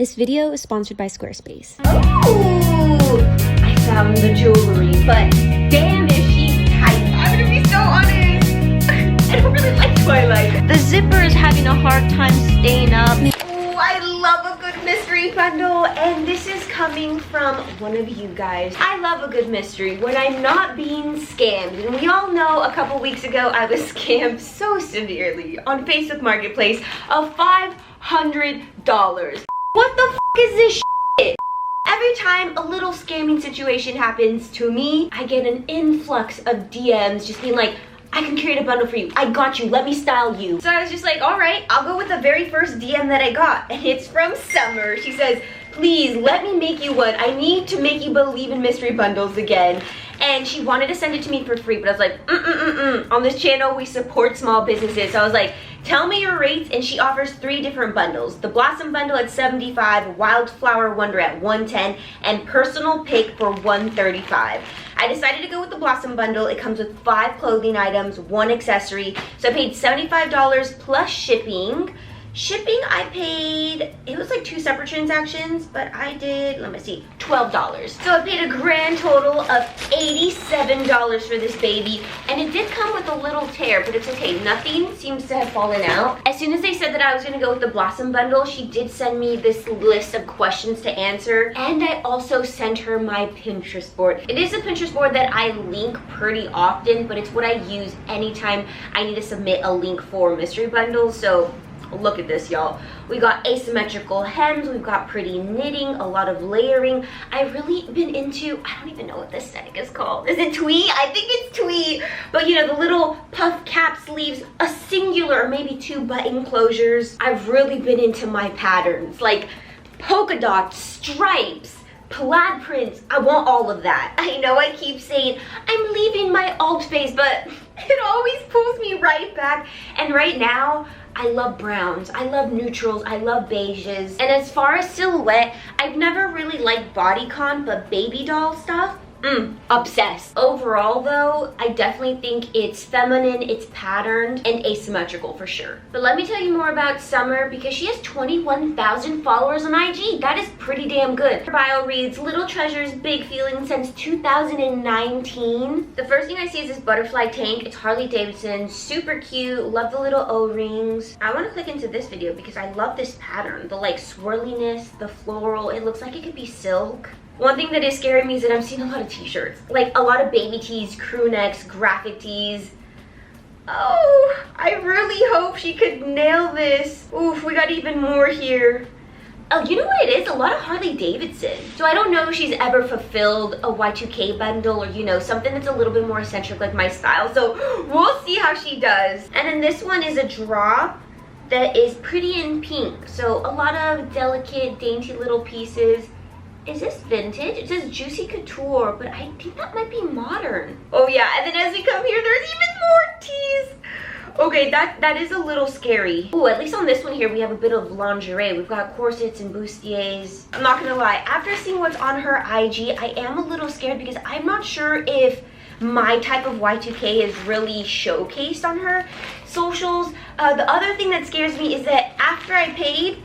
This video is sponsored by Squarespace. Oh, I found the jewelry, but damn if she's tight. I'm gonna be so honest. I don't really like Twilight. The zipper is having a hard time staying up. Oh, I love a good mystery bundle, and this is coming from one of you guys. I love a good mystery when I'm not being scammed, and we all know a couple weeks ago I was scammed so severely on Facebook Marketplace of $500. What the f is this shit? Every time a little scamming situation happens to me, I get an influx of DMs just being like, I can create a bundle for you. I got you. Let me style you. So I was just like, all right, I'll go with the very first DM that I got. And it's from Summer. She says, please let me make you one. I need to make you believe in mystery bundles again. And she wanted to send it to me for free, but I was like, On this channel, we support small businesses. So I was like, tell me your rates, and she offers 3 different bundles. The Blossom Bundle at $75, Wildflower Wonder at $110, and Personal Pick for $135. I decided to go with the Blossom Bundle. It comes with 5 clothing items, 1 accessory. So I paid $75 plus shipping. Shipping, I paid, it was like 2 separate transactions, but I did, let me see, $12. So I paid a grand total of $87 for this baby, and it did come with a little tear, but it's okay. Nothing seems to have fallen out. As soon as they said that I was gonna go with the Blossom Bundle, she did send me this list of questions to answer, and I also sent her my Pinterest board. It is a Pinterest board that I link pretty often, but it's what I use anytime I need to submit a link for mystery bundles. So look at this, y'all. We got asymmetrical hems, we've got pretty knitting, a lot of layering. I've really been into, I don't even know what this aesthetic is called. Is it twee? I think it's twee. But you know, the little puff cap sleeves, a singular or maybe 2 button closures. I've really been into my patterns, like polka dots, stripes, plaid prints. I want all of that. I know I keep saying I'm leaving my alt phase, but it always pulls me right back. And right now, I love browns, I love neutrals, I love beiges. And as far as silhouette, I've never really liked bodycon, but baby doll stuff, obsessed. Overall though, I definitely think it's feminine, it's patterned, and asymmetrical for sure. But let me tell you more about Summer, because she has 21,000 followers on IG. That is pretty damn good. Her bio reads, little treasures, big feelings since 2019. The first thing I see is this butterfly tank. It's Harley Davidson, super cute, love the little O-rings. I want to click into this video because I love this pattern. The like swirliness, the floral, it looks like it could be silk. One thing that is scaring me is that I'm seeing a lot of t-shirts. Like a lot of baby tees, crew necks, graphic tees. Oh, I really hope she could nail this. Oof, we got even more here. Oh, you know what it is? A lot of Harley Davidson. So I don't know if she's ever fulfilled a Y2K bundle or, you know, something that's a little bit more eccentric like my style. So we'll see how she does. And then this one is a drop that is pretty in pink. So a lot of delicate, dainty little pieces. Is this vintage? It says Juicy Couture, but I think that might be modern. Oh yeah, and then as we come here, there's even more tees. Okay, that is a little scary. Oh, at least on this one here, we have a bit of lingerie. We've got corsets and bustiers. I'm not gonna lie, after seeing what's on her IG, I am a little scared because I'm not sure if my type of Y2K is really showcased on her socials. The other thing that scares me is that after I paid,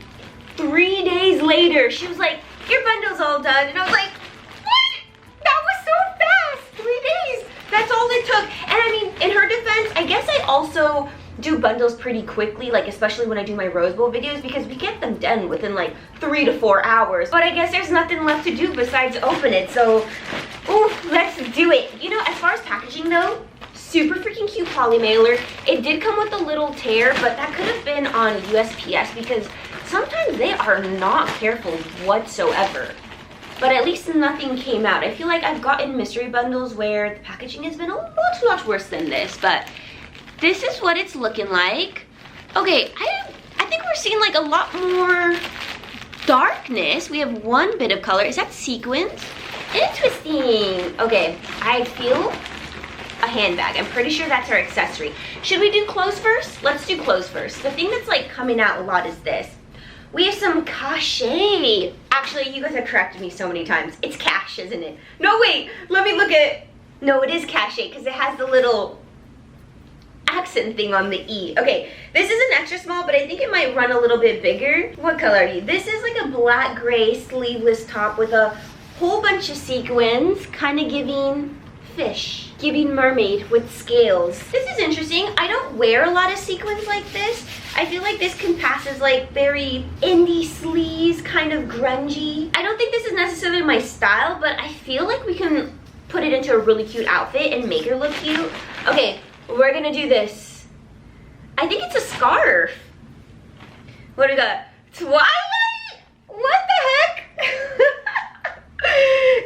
3 days later, she was like, your bundle's all done. And I was like, what? That was so fast. 3 days. That's all it took. And I mean, in her defense, I guess I also do bundles pretty quickly, like especially when I do my Rose Bowl videos, because we get them done within like 3 to 4 hours. But I guess there's nothing left to do besides open it. So, ooh, let's do it. You know, as far as packaging though, super freaking cute poly mailer. It did come with a little tear, but that could have been on USPS because sometimes they are not careful whatsoever. But at least nothing came out. I feel like I've gotten mystery bundles where the packaging has been a lot worse than this, but this is what it's looking like. Okay, I think we're seeing like a lot more darkness. We have 1 bit of color. Is that sequins? Interesting. Okay, I feel a handbag. I'm pretty sure that's our accessory. Should we do clothes first? Let's do clothes first. The thing that's like coming out a lot is this. We have some cachet. Actually, you guys have corrected me so many times. It's cash, isn't it? No, wait, let me look at, no, it is cachet because it has the little accent thing on the E. Okay, this is an extra small, but I think it might run a little bit bigger. What color are you? This is like a black gray sleeveless top with a whole bunch of sequins, kind of giving fish, giving mermaid with scales. This is interesting. I don't wear a lot of sequins like this. I feel like this can pass as like very indie sleaze, kind of grungy. I don't think this is necessarily my style, but I feel like we can put it into a really cute outfit and make her look cute. Okay, we're gonna do this. I think it's a scarf. What do we got? Twilight? What the heck?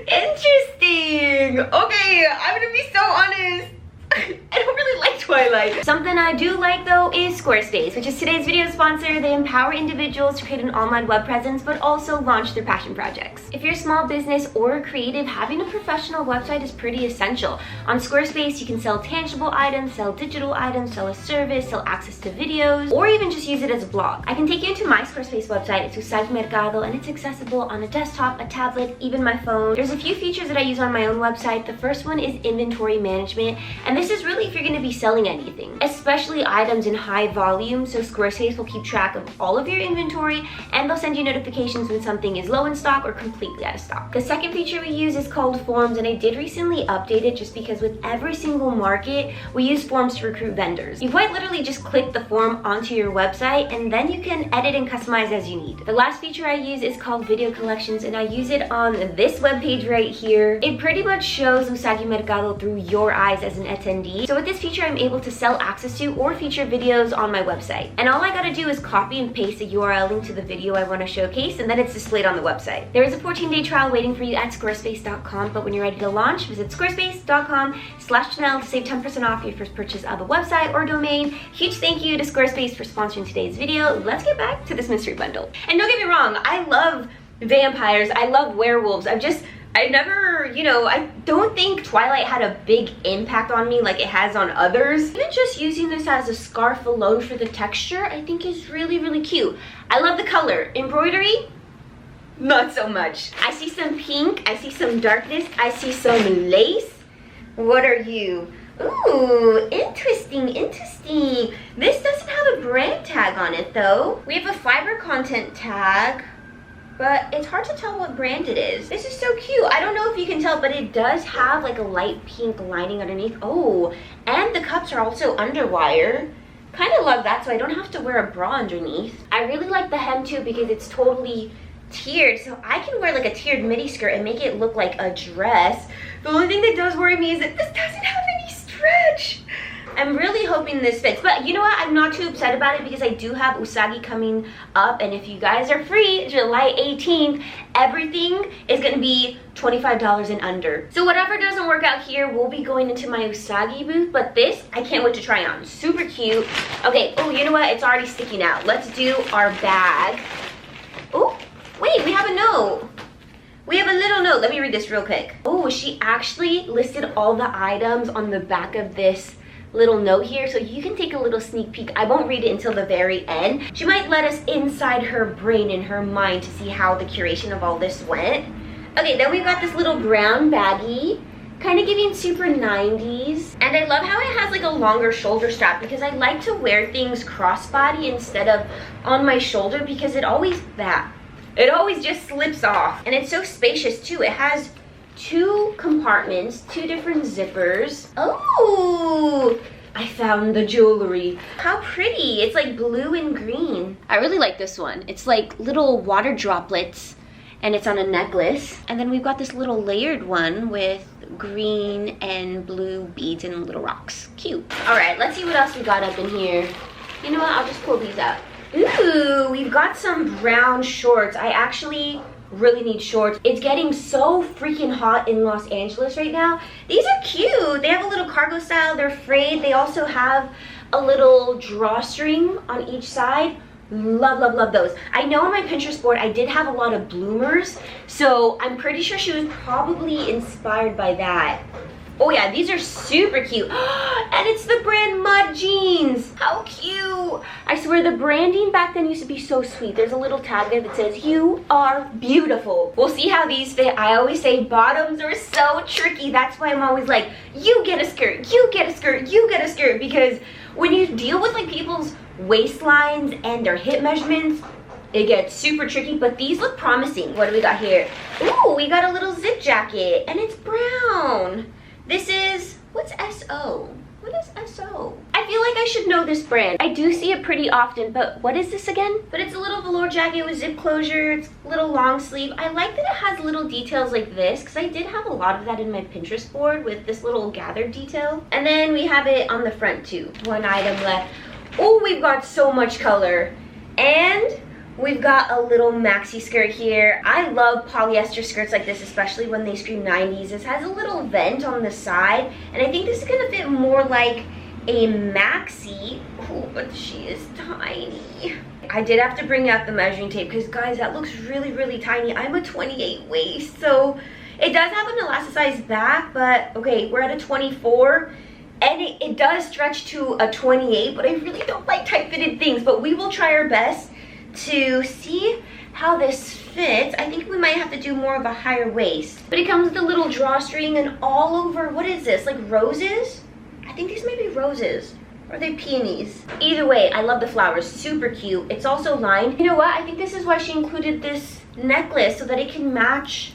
Interesting. Okay, I'm gonna be so honest. I don't really like Twilight. Something I do like though is Squarespace, which is today's video sponsor. They empower individuals to create an online web presence, but also launch their passion projects. If you're a small business or a creative, having a professional website is pretty essential. On Squarespace, you can sell tangible items, sell digital items, sell a service, sell access to videos, or even just use it as a blog. I can take you into my Squarespace website. It's USAGI MERCADO, and it's accessible on a desktop, a tablet, even my phone. There's a few features that I use on my own website. The first one is inventory management, and this is really if you're going to be selling anything, especially items in high volume. So Squarespace will keep track of all of your inventory, and they'll send you notifications when something is low in stock or completely out of stock. The second feature we use is called forms, and I did recently update it just because with every single market, we use forms to recruit vendors. You quite literally just click the form onto your website, and then you can edit and customize as you need. The last feature I use is called video collections, and I use it on this webpage right here. It pretty much shows USAGI MERCADO through your eyes as an attendee. So with this feature, I'm able to sell access to or feature videos on my website. And all I gotta do is copy and paste the URL link to the video I wanna showcase, and then it's displayed on the website. There is a 14-day trial waiting for you at squarespace.com, but when you're ready to launch, visit squarespace.com/Janelle to save 10% off your first purchase of a website or domain. Huge thank you to Squarespace for sponsoring today's video. Let's get back to this mystery bundle. And don't get me wrong, I love vampires, I love werewolves. I never, I don't think Twilight had a big impact on me like it has on others. Even just using this as a scarf alone for the texture, I think is really, really cute. I love the color. Embroidery, not so much. I see some pink, I see some darkness, I see some lace. What are you? Ooh, interesting, interesting. This doesn't have a brand tag on it though. We have a fiber content tag, but it's hard to tell what brand it is. This is so cute. I don't know if you can tell, but it does have like a light pink lining underneath. Oh, and the cups are also underwire. Kind of love that, so I don't have to wear a bra underneath. I really like the hem too because it's totally tiered, so I can wear like a tiered midi skirt and make it look like a dress. The only thing that does worry me is that this doesn't have any stretch. I'm really hoping this fits, but you know what? I'm not too upset about it because I do have Usagi coming up, and if you guys are free, July 18th, everything is gonna be $25 and under. So whatever doesn't work out here, we'll be going into my Usagi booth, but this, I can't wait to try on. Super cute. Okay, oh, you know what? It's already sticking out. Let's do our bag. Oh, wait, we have a note. We have a little note. Let me read this real quick. Oh, she actually listed all the items on the back of this little note here, so you can take a little sneak peek. I won't read it until the very end. She might let us inside her brain and her mind to see how the curation of all this went. Okay, then we've got this little brown baggie, kind of giving super 90s. And I love how it has like a longer shoulder strap because I like to wear things crossbody instead of on my shoulder because it always just slips off. And it's so spacious too. It has 2 compartments, 2 different zippers. Oh, I found the jewelry. How pretty. It's like blue and green. I really like this one. It's like little water droplets and it's on a necklace. And then we've got this little layered one with green and blue beads and little rocks. Cute. All right, let's see what else we got up in here. You know what, I'll just pull these out. Ooh, we've got some brown shorts. I actually really need shorts. It's getting so freaking hot in Los Angeles right now. These are cute. They have a little cargo style. They're frayed. They also have a little drawstring on each side. Love, love, love those. I know on my Pinterest board I did have a lot of bloomers, so I'm pretty sure she was probably inspired by that. Oh yeah, these are super cute. And it's the brand Mud Jeans. How cute. I swear the branding back then used to be so sweet. There's a little tag there that says, "You are beautiful." We'll see how these fit. I always say bottoms are so tricky. That's why I'm always like, you get a skirt, you get a skirt, you get a skirt, because when you deal with like people's waistlines and their hip measurements, it gets super tricky, but these look promising. What do we got here? Ooh, we got a little zip jacket, and it's brown. This is, what's SO? What is SO? I feel like I should know this brand. I do see it pretty often, but what is this again? But it's a little velour jacket with zip closure. It's a little long sleeve. I like that it has little details like this, because I did have a lot of that in my Pinterest board with this little gathered detail. And then we have it on the front too. One item left. Oh, we've got so much color. And we've got a little maxi skirt here. I love polyester skirts like this, especially when they scream 90s. This has a little vent on the side, and I think this is gonna fit more like a maxi. Oh, but she is tiny. I did have to bring out the measuring tape because, guys, that looks really, really tiny. I'm a 28 waist, so it does have an elasticized back, but okay, we're at a 24. And it does stretch to a 28, but I really don't like tight-fitted things, but we will try our best to see how this fits. I think we might have to do more of a higher waist. But it comes with a little drawstring and all over, what is this, like roses? I think these may be roses. Or are they peonies? Either way, I love the flowers, super cute. It's also lined. You know what, I think this is why she included this necklace, so that it can match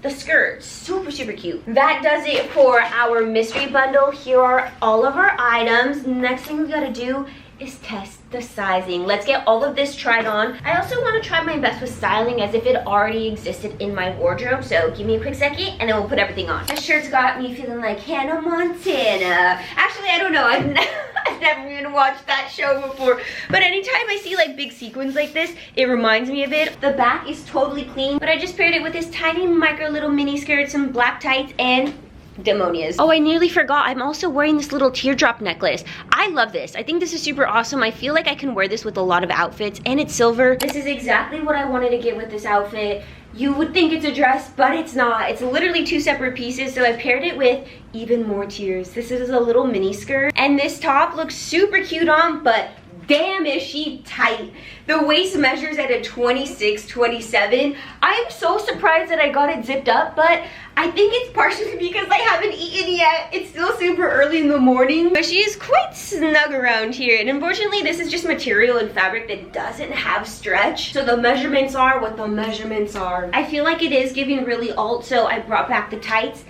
the skirt. Super, super cute. That does it for our mystery bundle. Here are all of our items. Next thing we gotta do is test the sizing. Let's get all of this tried on. I also want to try my best with styling as if it already existed in my wardrobe, so give me a quick second and then we'll put everything on. This shirt's got me feeling like Hannah Montana. Actually, I don't know, I've never even watched that show before, but anytime I see like big sequins like this, it reminds me of it. The back is totally clean, but I just paired it with this tiny micro little mini skirt, some black tights, and demonias. Oh, I nearly forgot. I'm also wearing this little teardrop necklace. I love this. I think this is super awesome. I feel like I can wear this with a lot of outfits, and it's silver. This is exactly what I wanted to get with this outfit. You would think it's a dress, but it's not. It's literally two separate pieces, so I paired it with even more tears. This is a little mini skirt, and this top looks super cute on, but damn is she tight. The waist measures at a 26, 27. I'm so surprised that I got it zipped up, but I think it's partially because I haven't eaten yet. It's still super early in the morning, but she is quite snug around here. And unfortunately, this is just material and fabric that doesn't have stretch. So the measurements are what the measurements are. I feel like it is giving really alt, so I brought back the tights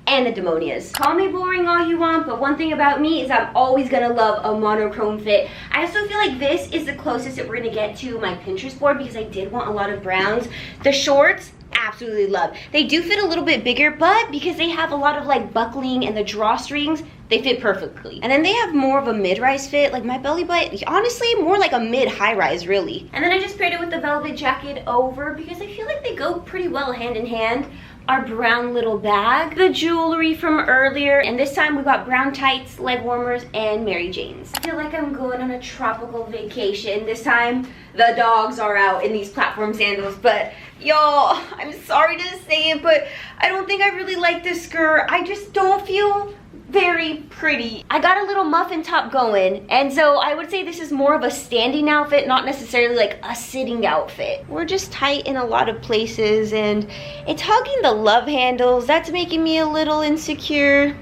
and the demonias. Call me boring all you want, but one thing about me is I'm always gonna love a monochrome fit. I also feel like this is the closest that we're gonna get to my Pinterest board because I did want a lot of browns. The shorts, absolutely love. They do fit a little bit bigger, but because they have a lot of like buckling and the drawstrings, they fit perfectly. And then they have more of a mid-rise fit, like my belly button, honestly, more like a mid-high rise, really. And then I just paired it with the velvet jacket over because I feel like they go pretty well hand in hand. Our brown little bag, the jewelry from earlier, and this time we got brown tights, leg warmers, and Mary Janes. I feel like I'm going on a tropical vacation. This time the dogs are out in these platform sandals, but y'all, I'm sorry to say it, but I don't think I really like this skirt. I just don't feel very pretty. I got a little muffin top going, and so I would say this is more of a standing outfit, not necessarily like a sitting outfit. We're just tight in a lot of places, and it's hugging the love handles. That's making me a little insecure.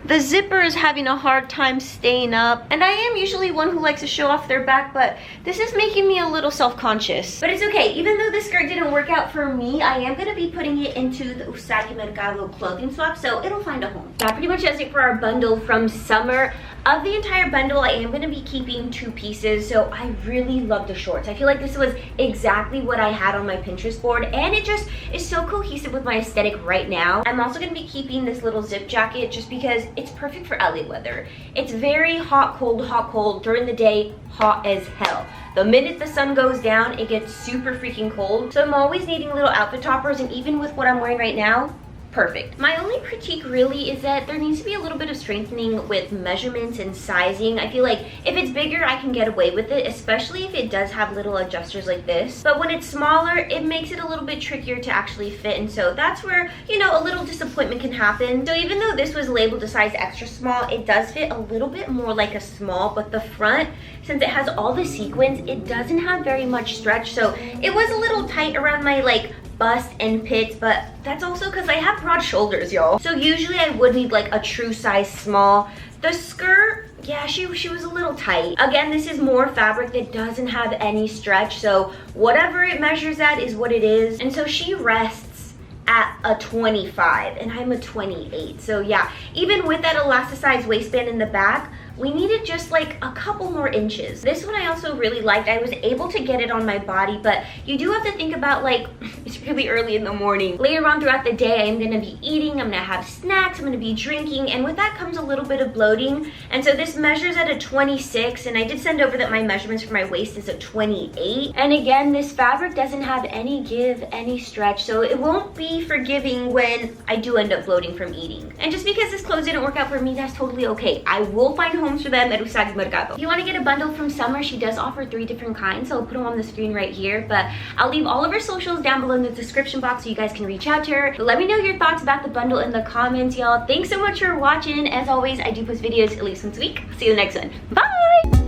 The zipper is having a hard time staying up, and I am usually one who likes to show off their back, but this is making me a little self-conscious. But it's okay, even though this skirt didn't work out for me, I am gonna be putting it into the USAGI MERCADO clothing swap, so it'll find a home. That pretty much does it for our bundle from summer. Of the entire bundle, I am gonna be keeping 2 pieces, so I really love the shorts. I feel like this was exactly what I had on my Pinterest board, and it just is so cohesive with my aesthetic right now. I'm also gonna be keeping this little zip jacket just because it's perfect for LA weather. It's very hot, cold. During the day, hot as hell. The minute the sun goes down, it gets super freaking cold. So I'm always needing little outfit toppers, and even with what I'm wearing right now, perfect. My only critique really is that there needs to be a little bit of strengthening with measurements and sizing. I feel like if it's bigger, I can get away with it, especially if it does have little adjusters like this. But when it's smaller, it makes it a little bit trickier to actually fit, and so that's where, you know, a little disappointment can happen. So even though this was labeled a size extra small, it does fit a little bit more like a small, but the front, since it has all the sequins, it doesn't have very much stretch, so it was a little tight around my like bust and pits, but that's also because I have broad shoulders, y'all. So usually I would need like a true size small. The skirt yeah, she was a little tight. Again, this is more fabric that doesn't have any stretch, so whatever it measures at is what it is. And so she rests at a 25 and I'm a 28. So yeah, even with that elasticized waistband in the back, we needed just like a couple more inches. This one I also really liked. I was able to get it on my body, but you do have to think about, like, it's really early in the morning. Later on throughout the day, I'm gonna be eating, I'm gonna have snacks, I'm gonna be drinking, and with that comes a little bit of bloating. And so this measures at a 26, and I did send over that my measurements for my waist is a 28. And again, this fabric doesn't have any give, any stretch, so it won't be forgiving when I do end up bloating from eating. And just because this clothes didn't work out for me, that's totally okay. I will find homes for them at USAGI Mercado. If you want to get a bundle from Summer, she does offer 3 different kinds, so I'll put them on the screen right here, but I'll leave all of her socials down below in the description box so you guys can reach out to her. But let me know your thoughts about the bundle in the comments, y'all. Thanks so much for watching. As always, I do post videos at least once a week. See you in the next one. Bye!